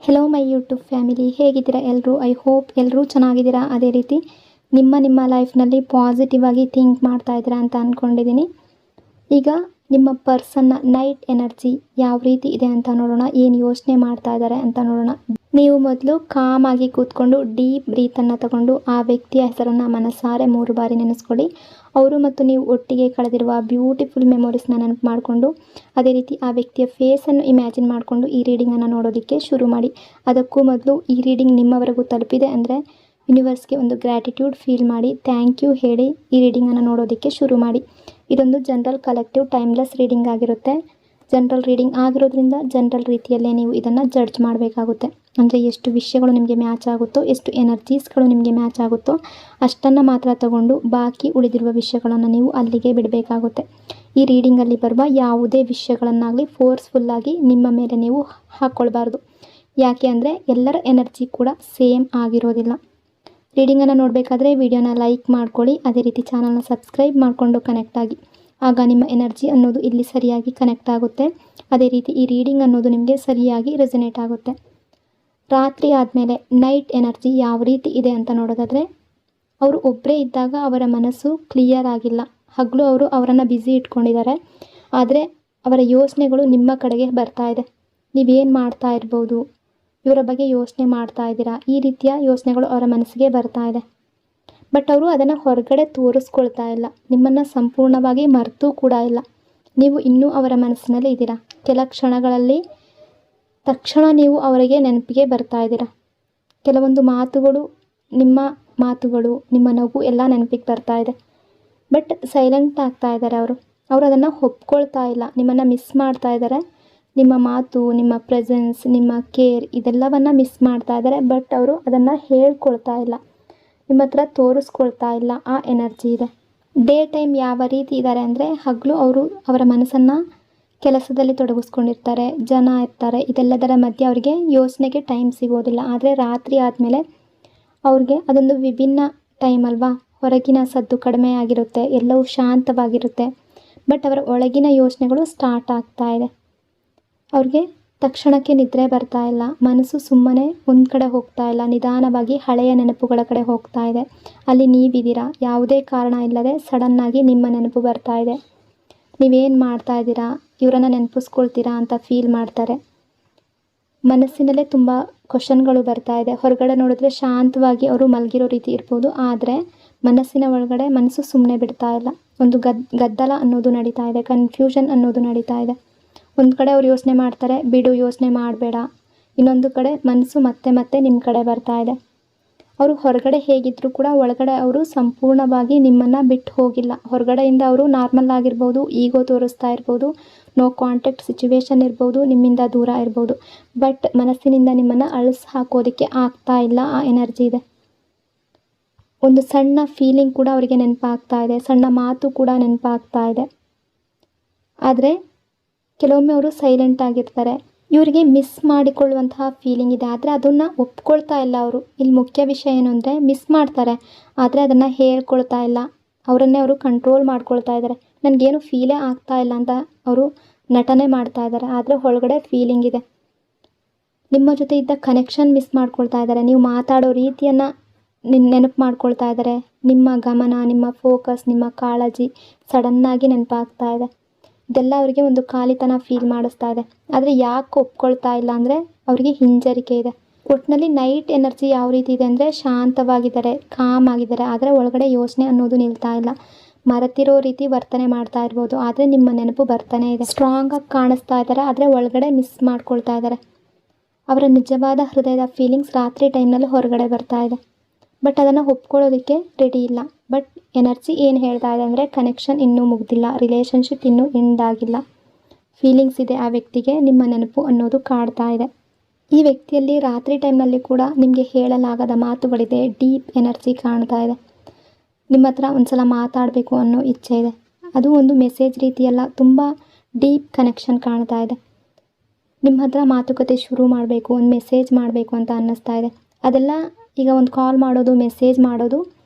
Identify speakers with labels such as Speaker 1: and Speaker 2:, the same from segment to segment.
Speaker 1: Hello my YouTube family, ಹೇಗಿದ್ದೀರಾ ಎಲ್ಲರೂ? I hope ಎಲ್ಲರೂ ಚೆನ್ನಾಗಿದ್ದೀರಾ. ಅದೇ ರೀತಿ ನಿಮ್ಮ ಲೈಫ್ನಲ್ಲಿ ಪಾಸಿಟಿವ್ ಆಗಿ ಥಿಂಕ್ ಮಾಡ್ತಾ ಇದ್ದೀರಾ ಅಂತ ಅಂದ್ಕೊಂಡಿದ್ದೀನಿ. ಈಗ ನಿಮ್ಮ ಪರ್ಸನ್ನ ನೈಟ್ ಎನರ್ಜಿ ಯಾವ ರೀತಿ ಇದೆ ಅಂತ ನೋಡೋಣ. ಏನು ಯೋಚನೆ ಮಾಡ್ತಾ ಇದ್ದಾರೆ ಅಂತ ನೋಡೋಣ. ನೀವು ಮೊದಲು ಕಾಮ್ ಆಗಿ ಕೂತ್ಕೊಂಡು ಡೀಪ್ ಬ್ರೀತನ್ನು ತಗೊಂಡು ಆ ವ್ಯಕ್ತಿಯ ಹೆಸರನ್ನು ಮನಸಾರೆ 3 ಬಾರಿ ನೆನೆಸ್ಕೊಳ್ಳಿ. ಅವರು ಮತ್ತು ನೀವು ಒಟ್ಟಿಗೆ ಕಳೆದಿರುವ ಬ್ಯೂಟಿಫುಲ್ ಮೆಮೊರೀಸ್ನ ನೆನಪು ಮಾಡಿಕೊಂಡು ಅದೇ ರೀತಿ ಆ ವ್ಯಕ್ತಿಯ ಫೇಸನ್ನು ಇಮ್ಯಾಜಿನ್ ಮಾಡಿಕೊಂಡು ಈ ರೀಡಿಂಗನ್ನು ನೋಡೋದಕ್ಕೆ ಶುರು ಮಾಡಿ. ಅದಕ್ಕೂ ಮೊದಲು ಈ ರೀಡಿಂಗ್ ನಿಮ್ಮವರೆಗೂ ತಲುಪಿದೆ ಅಂದರೆ ಯೂನಿವರ್ಸ್ಗೆ ಒಂದು ಗ್ರ್ಯಾಟಿಟ್ಯೂಡ್ ಫೀಲ್ ಮಾಡಿ ಥ್ಯಾಂಕ್ ಯು ಹೇಳಿ ಈ ರೀಡಿಂಗನ್ನು ನೋಡೋದಕ್ಕೆ ಶುರು ಮಾಡಿ. ಇದೊಂದು ಜನರಲ್ ಕಲೆಕ್ಟಿವ್ ಟೈಮ್ಲೆಸ್ ರೀಡಿಂಗ್ ಆಗಿರುತ್ತೆ. ಜನರಲ್ ರೀಡಿಂಗ್ ಆಗಿರೋದ್ರಿಂದ ಜನರಲ್ ರೀತಿಯಲ್ಲೇ ನೀವು ಇದನ್ನು ಜಡ್ಜ್ ಮಾಡಬೇಕಾಗುತ್ತೆ. ಅಂದರೆ ಎಷ್ಟು ವಿಷಯಗಳು ನಿಮಗೆ ಮ್ಯಾಚ್ ಆಗುತ್ತೋ, ಎಷ್ಟು ಎನರ್ಜೀಸ್ಗಳು ನಿಮಗೆ ಮ್ಯಾಚ್ ಆಗುತ್ತೋ ಅಷ್ಟನ್ನು ಮಾತ್ರ ತಗೊಂಡು ಬಾಕಿ ಉಳಿದಿರುವ ವಿಷಯಗಳನ್ನು ನೀವು ಅಲ್ಲಿಗೆ ಬಿಡಬೇಕಾಗುತ್ತೆ. ಈ ರೀಡಿಂಗಲ್ಲಿ ಬರುವ ಯಾವುದೇ ವಿಷಯಗಳನ್ನಾಗಲಿ ಫೋರ್ಸ್ಫುಲ್ಲಾಗಿ ನಿಮ್ಮ ಮೇಲೆ ನೀವು ಹಾಕ್ಕೊಳ್ಬಾರ್ದು. ಯಾಕೆ ಅಂದರೆ ಎಲ್ಲರ ಎನರ್ಜಿ ಕೂಡ ಸೇಮ್ ಆಗಿರೋದಿಲ್ಲ. ರೀಡಿಂಗನ್ನು ನೋಡಬೇಕಾದ್ರೆ ವಿಡಿಯೋನ ಲೈಕ್ ಮಾಡ್ಕೊಳ್ಳಿ. ಅದೇ ರೀತಿ ಚಾನಲ್ನ ಸಬ್ಸ್ಕ್ರೈಬ್ ಮಾಡಿಕೊಂಡು ಕನೆಕ್ಟ್ ಆಗಿ. ಆಗ ನಿಮ್ಮ ಎನರ್ಜಿ ಅನ್ನೋದು ಇಲ್ಲಿ ಸರಿಯಾಗಿ ಕನೆಕ್ಟ್ ಆಗುತ್ತೆ. ಅದೇ ರೀತಿ ಈ ರೀಡಿಂಗ್ ಅನ್ನೋದು ನಿಮಗೆ ಸರಿಯಾಗಿ ರೆಸನೇಟ್ ಆಗುತ್ತೆ. ರಾತ್ರಿ ಆದಮೇಲೆ ನೈಟ್ ಎನರ್ಜಿ ಯಾವ ರೀತಿ ಇದೆ ಅಂತ ನೋಡೋದಾದರೆ, ಅವರು ಒಬ್ಬರೇ ಇದ್ದಾಗ ಅವರ ಮನಸ್ಸು ಕ್ಲಿಯರ್ ಆಗಿಲ್ಲ. ಹಗಲು ಅವರು ಅವರನ್ನು ಬ್ಯುಸಿ ಇಟ್ಕೊಂಡಿದ್ದಾರೆ, ಆದರೆ ಅವರ ಯೋಚನೆಗಳು ನಿಮ್ಮ ಕಡೆಗೆ ಬರ್ತಾ ಇದೆ. ನೀವೇನು ಮಾಡ್ತಾ ಇರ್ಬೋದು, ಇವರ ಬಗ್ಗೆ ಯೋಚನೆ ಮಾಡ್ತಾ ಇದ್ದೀರಾ, ಈ ರೀತಿಯ ಯೋಚನೆಗಳು ಅವರ ಮನಸ್ಸಿಗೆ ಬರ್ತಾ ಇದೆ. ಬಟ್ ಅವರು ಅದನ್ನು ಹೊರಗಡೆ ತೋರಿಸ್ಕೊಳ್ತಾ ಇಲ್ಲ. ನಿಮ್ಮನ್ನು ಸಂಪೂರ್ಣವಾಗಿ ಮರೆತೂ ಕೂಡ ಇಲ್ಲ. ನೀವು ಇನ್ನೂ ಅವರ ಮನಸ್ಸಿನಲ್ಲಿ ಇದ್ದೀರಾ. ಕೆಲ ಕ್ಷಣಗಳಲ್ಲಿ ತಕ್ಷಣ ನೀವು ಅವರಿಗೆ ನೆನಪಿಗೆ ಬರ್ತಾ ಇದ್ದೀರಾ. ಕೆಲವೊಂದು ಮಾತುಗಳು, ನಿಮ್ಮ ನಗು ಎಲ್ಲ ನೆನಪಿಗೆ ಬರ್ತಾ ಇದೆ. ಬಟ್ ಸೈಲೆಂಟ್ ಆಗ್ತಾ ಇದ್ದಾರೆ ಅವರು ಅದನ್ನು ಒಪ್ಕೊಳ್ತಾ ಇಲ್ಲ. ನಿಮ್ಮನ್ನು ಮಿಸ್ ಮಾಡ್ತಾ ಇದ್ದಾರೆ. ನಿಮ್ಮ ಮಾತು, ನಿಮ್ಮ ಪ್ರೆಸೆನ್ಸ್, ನಿಮ್ಮ ಕೇರ್ ಇದೆಲ್ಲವನ್ನು ಮಿಸ್ ಮಾಡ್ತಾ ಇದ್ದಾರೆ. ಬಟ್ ಅವರು ಅದನ್ನು ಹೇಳ್ಕೊಳ್ತಾ ಇಲ್ಲ, ನಿಮ್ಮ ಹತ್ರ ತೋರಿಸ್ಕೊಳ್ತಾ ಇಲ್ಲ. ಆ ಎನರ್ಜಿ ಇದೆ. ಡೇ ಟೈಮ್ ಯಾವ ರೀತಿ ಇದ್ದಾರೆ ಅಂದರೆ, ಹಗಲು ಅವರು ಅವರ ಮನಸ್ಸನ್ನು ಕೆಲಸದಲ್ಲಿ ತೊಡಗಿಸ್ಕೊಂಡಿರ್ತಾರೆ, ಜನ ಇರ್ತಾರೆ, ಇದೆಲ್ಲದರ ಮಧ್ಯೆ ಅವರಿಗೆ ಯೋಚನೆಗೆ ಟೈಮ್ ಸಿಗೋದಿಲ್ಲ. ಆದರೆ ರಾತ್ರಿ ಆದಮೇಲೆ ಅವ್ರಿಗೆ ಅದೊಂದು ವಿಭಿನ್ನ ಟೈಮ್ ಅಲ್ವಾ. ಹೊರಗಿನ ಸದ್ದು ಕಡಿಮೆ ಆಗಿರುತ್ತೆ, ಎಲ್ಲವೂ ಶಾಂತವಾಗಿರುತ್ತೆ. ಬಟ್ ಅವರ ಒಳಗಿನ ಯೋಚನೆಗಳು ಸ್ಟಾರ್ಟ್ ಆಗ್ತಾ ಇದೆ. ಅವ್ರಿಗೆ ತಕ್ಷಣಕ್ಕೆ ನಿದ್ರೆ ಬರ್ತಾ ಇಲ್ಲ. ಮನಸ್ಸು ಸುಮ್ಮನೆ ಒಂದು ಕಡೆ ಹೋಗ್ತಾ ಇಲ್ಲ, ನಿಧಾನವಾಗಿ ಹಳೆಯ ನೆನಪುಗಳ ಕಡೆ ಹೋಗ್ತಾ ಇದೆ. ಅಲ್ಲಿ ನೀವಿದ್ದೀರಾ, ಯಾವುದೇ ಕಾರಣ ಇಲ್ಲದೆ ಸಡನ್ನಾಗಿ ನಿಮ್ಮ ನೆನಪು ಬರ್ತಾ ಇದೆ. ನೀವೇನು ಮಾಡ್ತಾ ಇದ್ದೀರಾ, ಇವರನ್ನು ನೆನಪಿಸ್ಕೊಳ್ತೀರಾ ಅಂತ ಫೀಲ್ ಮಾಡ್ತಾರೆ. ಮನಸ್ಸಿನಲ್ಲೇ ತುಂಬ ಕ್ವಶನ್ಗಳು ಬರ್ತಾ ಇದೆ. ಹೊರಗಡೆ ನೋಡಿದ್ರೆ ಶಾಂತವಾಗಿ ಅವರು ಮಲಗಿರೋ ರೀತಿ ಇರ್ಬೋದು, ಆದರೆ ಮನಸ್ಸಿನ ಒಳಗಡೆ ಮನಸ್ಸು ಸುಮ್ಮನೆ ಬಿಡ್ತಾ ಇಲ್ಲ. ಒಂದು ಗದ್ದಲ ಅನ್ನೋದು ನಡೀತಾ ಇದೆ, ಕನ್ಫ್ಯೂಷನ್ ಅನ್ನೋದು ನಡೀತಾ ಇದೆ. ಒಂದು ಕಡೆ ಅವ್ರು ಯೋಚನೆ ಮಾಡ್ತಾರೆ, ಬಿಡು ಯೋಚನೆ ಮಾಡಬೇಡ. ಇನ್ನೊಂದು ಕಡೆ ಮನಸ್ಸು ಮತ್ತೆ ನಿಮ್ಮ ಕಡೆ ಬರ್ತಾ ಇದೆ. ಅವರು ಹೊರಗಡೆ ಹೇಗಿದ್ದರೂ ಕೂಡ ಒಳಗಡೆ ಅವರು ಸಂಪೂರ್ಣವಾಗಿ ನಿಮ್ಮನ್ನು ಬಿಟ್ಟು ಹೋಗಿಲ್ಲ. ಹೊರಗಡೆಯಿಂದ ಅವರು ನಾರ್ಮಲ್ ಆಗಿರ್ಬೋದು, ಈಗೋ ತೋರಿಸ್ತಾ ಇರ್ಬೋದು, ನೋ ಕಾಂಟ್ಯಾಕ್ಟ್ ಸಿಚುವೇಶನ್ ಇರ್ಬೋದು, ನಿಮ್ಮಿಂದ ದೂರ ಇರ್ಬೋದು. ಬಟ್ ಮನಸ್ಸಿನಿಂದ ನಿಮ್ಮನ್ನು ಅಳಿಸಿ ಹಾಕೋದಕ್ಕೆ ಆಗ್ತಾ ಇಲ್ಲ. ಆ ಎನರ್ಜಿ ಇದೆ. ಒಂದು ಸಣ್ಣ ಫೀಲಿಂಗ್ ಕೂಡ ಅವರಿಗೆ ನೆನಪಾಗ್ತಾ ಇದೆ, ಸಣ್ಣ ಮಾತು ಕೂಡ ನೆನಪಾಗ್ತಾ ಇದೆ. ಆದರೆ ಕೆಲವೊಮ್ಮೆ ಅವರು ಸೈಲೆಂಟ್ ಆಗಿರ್ತಾರೆ. ಇವರಿಗೆ ಮಿಸ್ ಮಾಡಿಕೊಳ್ಳುವಂತಹ ಫೀಲಿಂಗ್ ಇದೆ, ಆದರೆ ಅದನ್ನು ಒಪ್ಕೊಳ್ತಾ ಇಲ್ಲ ಅವರು. ಇಲ್ಲಿ ಮುಖ್ಯ ವಿಷಯ ಏನು ಅಂದರೆ, ಮಿಸ್ ಮಾಡ್ತಾರೆ ಆದರೆ ಅದನ್ನು ಹೇಳ್ಕೊಳ್ತಾ ಇಲ್ಲ. ಅವರನ್ನೇ ಅವರು ಕಂಟ್ರೋಲ್ ಮಾಡ್ಕೊಳ್ತಾ ಇದ್ದಾರೆ. ನನಗೇನು ಫೀಲೇ ಆಗ್ತಾ ಇಲ್ಲ ಅಂತ ಅವರು ನಟನೆ ಮಾಡ್ತಾ ಇದ್ದಾರೆ, ಆದರೆ ಒಳಗಡೆ ಫೀಲಿಂಗ್ ಇದೆ. ನಿಮ್ಮ ಜೊತೆ ಇದ್ದ ಕನೆಕ್ಷನ್ ಮಿಸ್ ಮಾಡ್ಕೊಳ್ತಾ ಇದ್ದಾರೆ. ನೀವು ಮಾತಾಡೋ ರೀತಿಯನ್ನು ನೆನಪು ಮಾಡ್ಕೊಳ್ತಾ ಇದ್ದಾರೆ. ನಿಮ್ಮ ಗಮನ, ನಿಮ್ಮ ಫೋಕಸ್, ನಿಮ್ಮ ಕಾಳಜಿ ಸಡನ್ನಾಗಿ ನೆನಪಾಗ್ತಾ ಇದೆ. ಇದೆಲ್ಲ ಅವರಿಗೆ ಒಂದು ಖಾಲಿತನ ಫೀಲ್ ಮಾಡಿಸ್ತಾ ಇದೆ. ಆದರೆ ಯಾಕೆ ಒಪ್ಕೊಳ್ತಾ ಇಲ್ಲ ಅಂದರೆ ಅವರಿಗೆ ಹಿಂಜರಿಕೆ ಇದೆ. ಒಟ್ಟಿನಲ್ಲಿ ನೈಟ್ ಎನರ್ಜಿ ಯಾವ ರೀತಿ ಇದೆ ಅಂದರೆ, ಶಾಂತವಾಗಿದ್ದಾರೆ, ಕಾಮ್ ಆಗಿದ್ದಾರೆ, ಆದರೆ ಒಳಗಡೆ ಯೋಚನೆ ಅನ್ನೋದು ನಿಲ್ತಾ ಇಲ್ಲ. ಮರೆತಿರೋ ರೀತಿ ವರ್ತನೆ ಮಾಡ್ತಾ ಇರ್ಬೋದು, ಆದರೆ ನಿಮ್ಮ ನೆನಪು ಬರ್ತಾನೆ ಇದೆ. ಸ್ಟ್ರಾಂಗಾಗಿ ಕಾಣಿಸ್ತಾ ಇದ್ದಾರೆ, ಆದರೆ ಒಳಗಡೆ ಮಿಸ್ ಮಾಡ್ಕೊಳ್ತಾ ಇದ್ದಾರೆ. ಅವರ ನಿಜವಾದ ಹೃದಯದ ಫೀಲಿಂಗ್ಸ್ ರಾತ್ರಿ ಟೈಮ್ನಲ್ಲಿ ಹೊರಗಡೆ ಬರ್ತಾ ಇದೆ. ಬಟ್ ಅದನ್ನು ಒಪ್ಕೊಳ್ಳೋದಕ್ಕೆ ರೆಡಿ ಇಲ್ಲ. ಬಟ್ ಎನರ್ಜಿ ಏನು ಹೇಳ್ತಾ ಇದೆ ಅಂದರೆ, ಕನೆಕ್ಷನ್ ಇನ್ನೂ ಮುಗ್ದಿಲ್ಲ, ರಿಲೇಷನ್ಶಿಪ್ ಇನ್ನೂ ಎಂಡ್ ಆಗಿಲ್ಲ. ಫೀಲಿಂಗ್ಸ್ ಇದೆ ಆ ವ್ಯಕ್ತಿಗೆ, ನಿಮ್ಮ ನೆನಪು ಅನ್ನೋದು ಕಾಡ್ತಾ ಇದೆ. ಈ ವ್ಯಕ್ತಿಯಲ್ಲಿ ರಾತ್ರಿ ಟೈಮ್ನಲ್ಲಿ ಕೂಡ ನಿಮಗೆ ಹೇಳಲಾಗದ ಮಾತುಗಳಿದೆ. ಡೀಪ್ ಎನರ್ಜಿ ಕಾಣ್ತಾ ಇದೆ. ನಿಮ್ಮ ಹತ್ರ ಒಂದು ಸಲ ಮಾತಾಡಬೇಕು ಅನ್ನೋ ಇಚ್ಛೆ ಇದೆ. ಅದು ಒಂದು ಮೆಸೇಜ್ ರೀತಿಯಲ್ಲ, ತುಂಬ ಡೀಪ್ ಕನೆಕ್ಷನ್ ಕಾಣ್ತಾ ಇದೆ. ನಿಮ್ಮ ಹತ್ರ ಮಾತುಕತೆ ಶುರು ಮಾಡಬೇಕು, ಒಂದು ಮೆಸೇಜ್ ಮಾಡಬೇಕು ಅಂತ ಅನ್ನಿಸ್ತಾ ಇದೆ. ಅದೆಲ್ಲ ಈಗ ಒಂದು ಕಾಲ್ ಮಾಡೋದು, ಮೆಸೇಜ್ ಮಾಡೋದು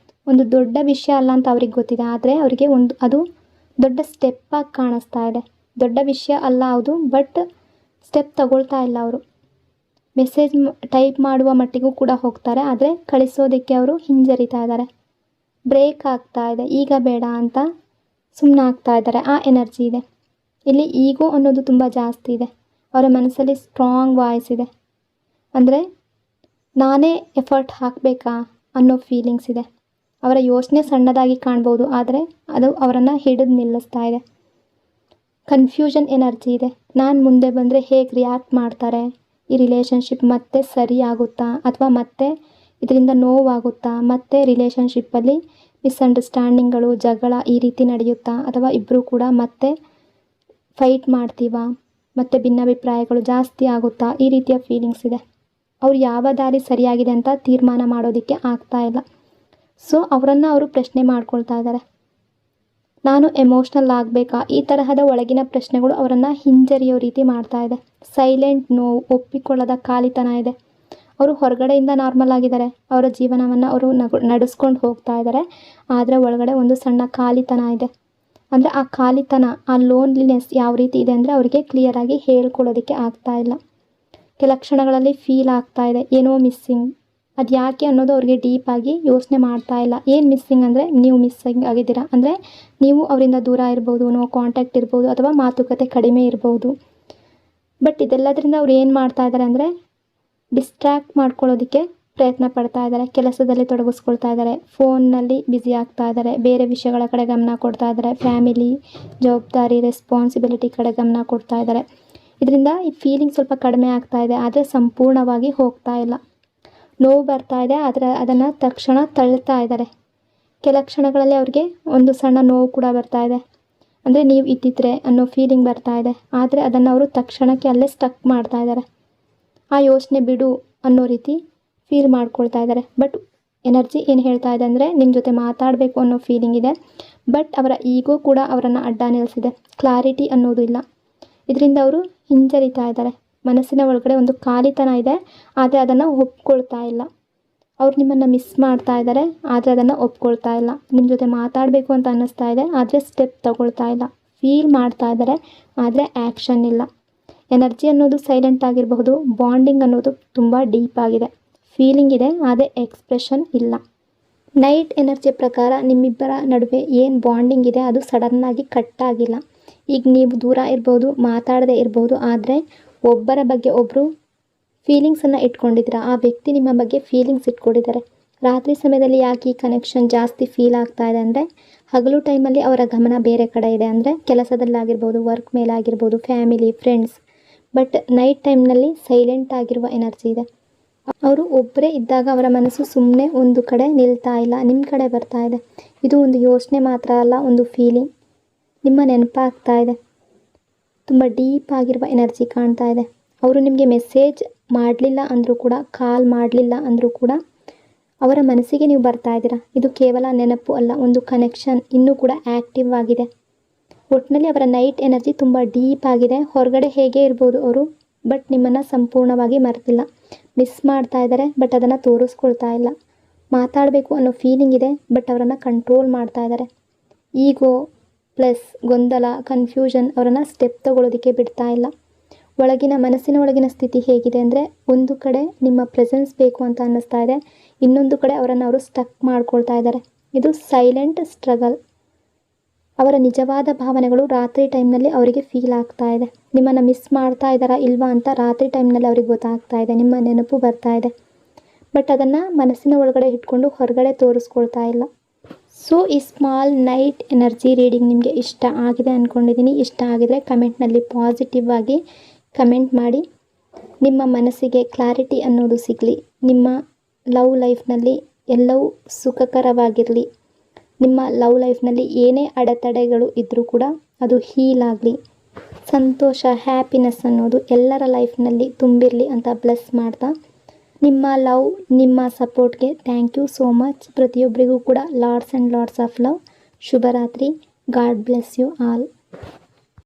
Speaker 1: ಒಂದು ದೊಡ್ಡ ವಿಷಯ ಅಲ್ಲ ಅಂತ ಅವ್ರಿಗೆ ಗೊತ್ತಿದೆ. ಆದರೆ ಅವರಿಗೆ ಅದು ದೊಡ್ಡ ಸ್ಟೆಪ್ಪಾಗಿ ಕಾಣಿಸ್ತಾ ಇದೆ. ದೊಡ್ಡ ವಿಷಯ ಅಲ್ಲ ಅದು, ಬಟ್ ಸ್ಟೆಪ್ ತಗೊಳ್ತಾ ಇಲ್ಲ ಅವರು. ಮೆಸೇಜ್ ಟೈಪ್ ಮಾಡುವ ಮಟ್ಟಿಗೂ ಕೂಡ ಹೋಗ್ತಾರೆ, ಆದರೆ ಕಳಿಸೋದಕ್ಕೆ ಅವರು ಹಿಂಜರಿತಾ ಇದ್ದಾರೆ. ಬ್ರೇಕ್ ಆಗ್ತಾ ಇದೆ, ಈಗ ಬೇಡ ಅಂತ ಸುಮ್ಮನಾಗ್ತಾ ಇದ್ದಾರೆ. ಆ ಎನರ್ಜಿ ಇದೆ. ಇಲ್ಲಿ ಈಗೋ ಅನ್ನೋದು ತುಂಬ ಜಾಸ್ತಿ ಇದೆ. ಅವರ ಮನಸ್ಸಲ್ಲಿ ಸ್ಟ್ರಾಂಗ್ ವಾಯ್ಸ್ ಇದೆ. ಅಂದರೆ ನಾನೇ ಎಫರ್ಟ್ ಹಾಕಬೇಕಾ ಅನ್ನೋ ಫೀಲಿಂಗ್ಸ್ ಇದೆ. ಅವರ ಯೋಚನೆ ಸಣ್ಣದಾಗಿ ಕಾಣ್ಬೋದು, ಆದರೆ ಅದು ಅವರನ್ನು ಹಿಡಿದು ನಿಲ್ಲಿಸ್ತಾ ಇದೆ. ಕನ್ಫ್ಯೂಷನ್ ಎನರ್ಜಿ ಇದೆ. ನಾನು ಮುಂದೆ ಬಂದರೆ ಹೇಗೆ ರಿಯಾಕ್ಟ್ ಮಾಡ್ತಾರೆ, ಈ ರಿಲೇಷನ್ಶಿಪ್ ಮತ್ತೆ ಸರಿ ಆಗುತ್ತಾ ಅಥವಾ ಮತ್ತೆ ಇದರಿಂದ ನೋವಾಗುತ್ತಾ, ಮತ್ತೆ ರಿಲೇಷನ್ಶಿಪ್ಪಲ್ಲಿ ಮಿಸ್ಅಂಡರ್ಸ್ಟ್ಯಾಂಡಿಂಗ್ಗಳು, ಜಗಳ ಈ ರೀತಿ ನಡೆಯುತ್ತಾ, ಅಥವಾ ಇಬ್ಬರು ಕೂಡ ಮತ್ತೆ ಫೈಟ್ ಮಾಡ್ತೀವಾ, ಮತ್ತು ಭಿನ್ನಾಭಿಪ್ರಾಯಗಳು ಜಾಸ್ತಿ ಆಗುತ್ತಾ, ಈ ರೀತಿಯ ಫೀಲಿಂಗ್ಸ್ ಇದೆ. ಅವ್ರು ಯಾವ ದಾರಿ ಸರಿಯಾಗಿದೆ ಅಂತ ತೀರ್ಮಾನ ಮಾಡೋದಕ್ಕೆ ಆಗ್ತಾ ಇಲ್ಲ. ಸೊ ಅವರನ್ನು ಅವರು ಪ್ರಶ್ನೆ ಮಾಡ್ಕೊಳ್ತಾ ಇದ್ದಾರೆ. ನಾನು ಎಮೋಷ್ನಲ್ ಆಗಬೇಕಾ, ಈ ತರಹದ ಒಳಗಿನ ಪ್ರಶ್ನೆಗಳು ಅವರನ್ನು ಹಿಂಜರಿಯೋ ರೀತಿ ಮಾಡ್ತಾ ಇದೆ. ಸೈಲೆಂಟ್ ನೋವು, ಒಪ್ಪಿಕೊಳ್ಳದ ಖಾಲಿತನ ಇದೆ. ಅವರು ಹೊರಗಡೆಯಿಂದ ನಾರ್ಮಲ್ ಆಗಿದ್ದಾರೆ, ಅವರ ಜೀವನವನ್ನು ಅವರು ನಡೆಸ್ಕೊಂಡು ಹೋಗ್ತಾ ಇದ್ದಾರೆ, ಆದರೆ ಒಳಗಡೆ ಒಂದು ಸಣ್ಣ ಖಾಲಿತನ ಇದೆ. ಅಂದರೆ ಆ ಖಾಲಿತನ, ಆ ಲೋನ್ಲಿನೆಸ್ ಯಾವ ರೀತಿ ಇದೆ ಅಂದರೆ ಅವರಿಗೆ ಕ್ಲಿಯರಾಗಿ ಹೇಳ್ಕೊಳ್ಳೋದಕ್ಕೆ ಆಗ್ತಾ ಇಲ್ಲ. ಕೆಲ ಕ್ಷಣಗಳಲ್ಲಿ ಫೀಲ್ ಆಗ್ತಾ ಇದೆ ಏನೋ ಮಿಸ್ಸಿಂಗ್. ಅದು ಯಾಕೆ ಅನ್ನೋದು ಅವ್ರಿಗೆ ಡೀಪಾಗಿ ಯೋಚನೆ ಮಾಡ್ತಾ ಇಲ್ಲ. ಏನು ಮಿಸ್ಸಿಂಗ್ ಅಂದರೆ ನೀವು ಮಿಸ್ಸಿಂಗ್ ಆಗಿದ್ದೀರಾ, ಅಂದರೆ ನೀವು ಅವರಿಂದ ದೂರ ಇರ್ಬೋದು, ನೋ ಕಾಂಟ್ಯಾಕ್ಟ್ ಇರ್ಬೋದು, ಅಥವಾ ಮಾತುಕತೆ ಕಡಿಮೆ ಇರ್ಬೋದು. ಬಟ್ ಇದೆಲ್ಲದರಿಂದ ಅವ್ರು ಏನು ಮಾಡ್ತಾ ಇದ್ದಾರೆ ಅಂದರೆ ಡಿಸ್ಟ್ರ್ಯಾಕ್ಟ್ ಮಾಡ್ಕೊಳ್ಳೋದಕ್ಕೆ ಪ್ರಯತ್ನ ಪಡ್ತಾ ಇದ್ದಾರೆ. ಕೆಲಸದಲ್ಲಿ ತೊಡಗಿಸ್ಕೊಳ್ತಾ ಇದ್ದಾರೆ, ಫೋನ್ನಲ್ಲಿ ಬ್ಯುಸಿ ಆಗ್ತಾ ಇದ್ದಾರೆ, ಬೇರೆ ವಿಷಯಗಳ ಕಡೆ ಗಮನ ಕೊಡ್ತಾ ಇದ್ದಾರೆ, ಫ್ಯಾಮಿಲಿ, ಜವಾಬ್ದಾರಿ, ರೆಸ್ಪಾನ್ಸಿಬಿಲಿಟಿ ಕಡೆ ಗಮನ ಕೊಡ್ತಾ ಇದ್ದಾರೆ. ಇದರಿಂದ ಈ ಫೀಲಿಂಗ್ ಸ್ವಲ್ಪ ಕಡಿಮೆ ಆಗ್ತಾ ಇದೆ, ಆದರೆ ಸಂಪೂರ್ಣವಾಗಿ ಹೋಗ್ತಾ ಇಲ್ಲ. ನೋವು ಬರ್ತಾ ಇದೆ, ಆದರೆ ಅದನ್ನು ತಕ್ಷಣ ತಳ್ತಾ ಇದ್ದಾರೆ. ಕೆಲ ಕ್ಷಣಗಳಲ್ಲಿ ಅವ್ರಿಗೆ ಒಂದು ಸಣ್ಣ ನೋವು ಕೂಡ ಬರ್ತಾ ಇದೆ. ಅಂದರೆ ನೀವು ಇದ್ದಿದ್ರೆ ಅನ್ನೋ ಫೀಲಿಂಗ್ ಬರ್ತಾ ಇದೆ, ಆದರೆ ಅದನ್ನು ಅವರು ತಕ್ಷಣಕ್ಕೆ ಅಲ್ಲೇ ಸ್ಟಕ್ ಮಾಡ್ತಾ ಇದ್ದಾರೆ. ಆ ಯೋಚನೆ ಬಿಡು ಅನ್ನೋ ರೀತಿ ಫೀಲ್ ಮಾಡ್ಕೊಳ್ತಾ ಇದ್ದಾರೆ. ಬಟ್ ಎನರ್ಜಿ ಏನು ಹೇಳ್ತಾ ಇದೆ ಅಂದರೆ ನಿಮ್ಮ ಜೊತೆ ಮಾತಾಡಬೇಕು ಅನ್ನೋ ಫೀಲಿಂಗ್ ಇದೆ. ಬಟ್ ಅವರ ಈಗೋ ಕೂಡ ಅವರನ್ನು ಅಡ್ಡ ನಿಲ್ಲಿಸಿದೆ. ಕ್ಲಾರಿಟಿ ಅನ್ನೋದು ಇಲ್ಲ. ಇದರಿಂದ ಅವರು ಹಿಂಜರಿತಾ ಇದ್ದಾರೆ. ಮನಸ್ಸಿನ ಒಳಗಡೆ ಒಂದು ಖಾಲಿತನ ಇದೆ, ಆದರೆ ಅದನ್ನು ಒಪ್ಕೊಳ್ತಾ ಇಲ್ಲ. ಅವ್ರು ನಿಮ್ಮನ್ನು ಮಿಸ್ ಮಾಡ್ತಾ ಇದ್ದಾರೆ, ಆದರೆ ಅದನ್ನು ಒಪ್ಕೊಳ್ತಾ ಇಲ್ಲ. ನಿಮ್ಮ ಜೊತೆ ಮಾತಾಡಬೇಕು ಅಂತ ಅನ್ನಿಸ್ತಾ ಇದೆ, ಆದರೆ ಸ್ಟೆಪ್ ತಗೊಳ್ತಾ ಇಲ್ಲ. ಫೀಲ್ ಮಾಡ್ತಾ ಇದ್ದಾರೆ, ಆದರೆ ಆ್ಯಕ್ಷನ್ ಇಲ್ಲ. ಎನರ್ಜಿ ಅನ್ನೋದು ಸೈಲೆಂಟ್ ಆಗಿರಬಹುದು, ಬಾಂಡಿಂಗ್ ಅನ್ನೋದು ತುಂಬ ಡೀಪ್ ಆಗಿದೆ. ಫೀಲಿಂಗ್ ಇದೆ, ಆದರೆ ಎಕ್ಸ್ಪ್ರೆಷನ್ ಇಲ್ಲ. ನೈಟ್ ಎನರ್ಜಿ ಪ್ರಕಾರ ನಿಮ್ಮಿಬ್ಬರ ನಡುವೆ ಏನು ಬಾಂಡಿಂಗ್ ಇದೆ ಅದು ಸಡನ್ನಾಗಿ ಕಟ್ ಆಗಿಲ್ಲ. ಈಗ ನೀವು ದೂರ ಇರ್ಬೋದು, ಮಾತಾಡದೇ ಇರ್ಬೋದು, ಆದರೆ ಒಬ್ಬರ ಬಗ್ಗೆ ಒಬ್ಬರು ಫೀಲಿಂಗ್ಸನ್ನು ಇಟ್ಕೊಂಡಿದ್ದೀರಾ. ಆ ವ್ಯಕ್ತಿ ನಿಮ್ಮ ಬಗ್ಗೆ ಫೀಲಿಂಗ್ಸ್ ಇಟ್ಕೊಂಡಿದ್ದಾರೆ. ರಾತ್ರಿ ಸಮಯದಲ್ಲಿ ಯಾಕೆ ಈ ಕನೆಕ್ಷನ್ ಜಾಸ್ತಿ ಫೀಲ್ ಆಗ್ತಾ ಇದೆ ಅಂದರೆ ಹಗಲು ಟೈಮಲ್ಲಿ ಅವರ ಗಮನ ಬೇರೆ ಕಡೆ ಇದೆ, ಅಂದರೆ ಕೆಲಸದಲ್ಲಾಗಿರ್ಬೋದು, ವರ್ಕ್ ಮೇಲಾಗಿರ್ಬೋದು, ಫ್ಯಾಮಿಲಿ, ಫ್ರೆಂಡ್ಸ್. ಬಟ್ ನೈಟ್ ಟೈಮ್ನಲ್ಲಿ ಸೈಲೆಂಟ್ ಆಗಿರುವ ಎನರ್ಜಿ ಇದೆ. ಅವರು ಒಬ್ಬರೇ ಇದ್ದಾಗ ಅವರ ಮನಸ್ಸು ಸುಮ್ಮನೆ ಒಂದು ಕಡೆ ನಿಲ್ತಾ ಇಲ್ಲ, ನಿಮ್ಮ ಕಡೆ ಬರ್ತಾ ಇದೆ. ಇದು ಒಂದು ಯೋಚನೆ ಮಾತ್ರ ಅಲ್ಲ, ಒಂದು ಫೀಲಿಂಗ್. ನಿಮ್ಮ ನೆನಪಾಗ್ತಾ ಇದೆ. ತುಂಬ ಡೀಪ್ ಆಗಿರುವ ಎನರ್ಜಿ ಕಾಣ್ತಾ ಇದೆ. ಅವರು ನಿಮಗೆ ಮೆಸೇಜ್ ಮಾಡಲಿಲ್ಲ ಅಂದರೂ ಕೂಡ, ಕಾಲ್ ಮಾಡಲಿಲ್ಲ ಅಂದರೂ ಕೂಡ ಅವರ ಮನಸ್ಸಿಗೆ ನೀವು ಬರ್ತಾ ಇದ್ದೀರಾ. ಇದು ಕೇವಲ ನೆನಪು ಅಲ್ಲ, ಒಂದು ಕನೆಕ್ಷನ್ ಇನ್ನೂ ಕೂಡ ಆ್ಯಕ್ಟಿವ್ ಆಗಿದೆ. ಒಟ್ಟಿನಲ್ಲಿ ಅವರ ನೈಟ್ ಎನರ್ಜಿ ತುಂಬ ಡೀಪ್ ಆಗಿದೆ. ಹೊರಗಡೆ ಹೇಗೆ ಇರ್ಬೋದು ಅವರು, ಬಟ್ ನಿಮ್ಮನ್ನು ಸಂಪೂರ್ಣವಾಗಿ ಮರೆತಿಲ್ಲ. ಮಿಸ್ ಮಾಡ್ತಾ ಇದ್ದಾರೆ, ಬಟ್ ಅದನ್ನು ತೋರಿಸ್ಕೊಳ್ತಾ ಇಲ್ಲ. ಮಾತಾಡಬೇಕು ಅನ್ನೋ ಫೀಲಿಂಗ್ ಇದೆ, ಬಟ್ ಅವರನ್ನು ಕಂಟ್ರೋಲ್ ಮಾಡ್ತಾ ಇದ್ದಾರೆ. ಈಗೋ ಪ್ಲಸ್ ಗೊಂದಲ, ಕನ್ಫ್ಯೂಷನ್ ಅವರನ್ನು ಸ್ಟೆಪ್ ತಗೊಳ್ಳೋದಕ್ಕೆ ಬಿಡ್ತಾ ಇಲ್ಲ. ಮನಸ್ಸಿನ ಒಳಗಿನ ಸ್ಥಿತಿ ಹೇಗಿದೆ ಅಂದರೆ ಒಂದು ಕಡೆ ನಿಮ್ಮ ಪ್ರೆಸೆನ್ಸ್ ಬೇಕು ಅಂತ ಅನ್ನಿಸ್ತಾ ಇದೆ, ಇನ್ನೊಂದು ಕಡೆ ಅವರನ್ನು ಅವರು ಸ್ಟಕ್ ಮಾಡ್ಕೊಳ್ತಾ ಇದ್ದಾರೆ. ಇದು ಸೈಲೆಂಟ್ ಸ್ಟ್ರಗಲ್. ಅವರ ನಿಜವಾದ ಭಾವನೆಗಳು ರಾತ್ರಿ ಟೈಮ್ನಲ್ಲಿ ಅವರಿಗೆ ಫೀಲ್ ಆಗ್ತಾ ಇದೆ. ನಿಮ್ಮನ್ನು ಮಿಸ್ ಮಾಡ್ತಾ ಇದ್ದಾರಾ ಇಲ್ವಾ ಅಂತ ರಾತ್ರಿ ಟೈಮ್ನಲ್ಲಿ ಅವ್ರಿಗೆ ಗೊತ್ತಾಗ್ತಾ ಇದೆ. ನಿಮ್ಮ ನೆನಪು ಬರ್ತಾ ಇದೆ, ಬಟ್ ಅದನ್ನು ಮನಸ್ಸಿನ ಒಳಗಡೆ ಇಟ್ಕೊಂಡು ಹೊರಗಡೆ ತೋರಿಸ್ಕೊಳ್ತಾ ಇಲ್ಲ. ಸೊ ಈ ಸ್ಮಾಲ್ ನೈಟ್ ಎನರ್ಜಿ ರೀಡಿಂಗ್ ನಿಮಗೆ ಇಷ್ಟ ಆಗಿದೆ ಅಂದ್ಕೊಂಡಿದ್ದೀನಿ. ಇಷ್ಟ ಆಗಿದರೆ ಕಮೆಂಟ್ನಲ್ಲಿ ಪಾಸಿಟಿವ್ ಆಗಿ ಕಮೆಂಟ್ ಮಾಡಿ. ನಿಮ್ಮ ಮನಸ್ಸಿಗೆ ಕ್ಲಾರಿಟಿ ಅನ್ನೋದು ಸಿಗಲಿ. ನಿಮ್ಮ ಲವ್ ಲೈಫ್ನಲ್ಲಿ ಎಲ್ಲವೂ ಸುಖಕರವಾಗಿರಲಿ. ನಿಮ್ಮ ಲವ್ ಲೈಫ್ನಲ್ಲಿ ಏನೇ ಅಡೆತಡೆಗಳು ಇದ್ದರೂ ಕೂಡ ಅದು ಹೀಲ್ ಆಗಲಿ. ಸಂತೋಷ, ಹ್ಯಾಪಿನೆಸ್ ಅನ್ನೋದು ಎಲ್ಲರ ಲೈಫ್ನಲ್ಲಿ ತುಂಬಿರಲಿ ಅಂತ ಬ್ಲೆಸ್ ಮಾಡ್ತಾ, ನಿಮ್ಮ ಲವ್, ನಿಮ್ಮ ಸಪೋರ್ಟ್ಗೆ ಥ್ಯಾಂಕ್ ಯು ಸೋ ಮಚ್. ಪ್ರತಿಯೊಬ್ಬರಿಗೂ ಕೂಡ lots and lots of love. ಶುಭರಾತ್ರಿ. God bless you all.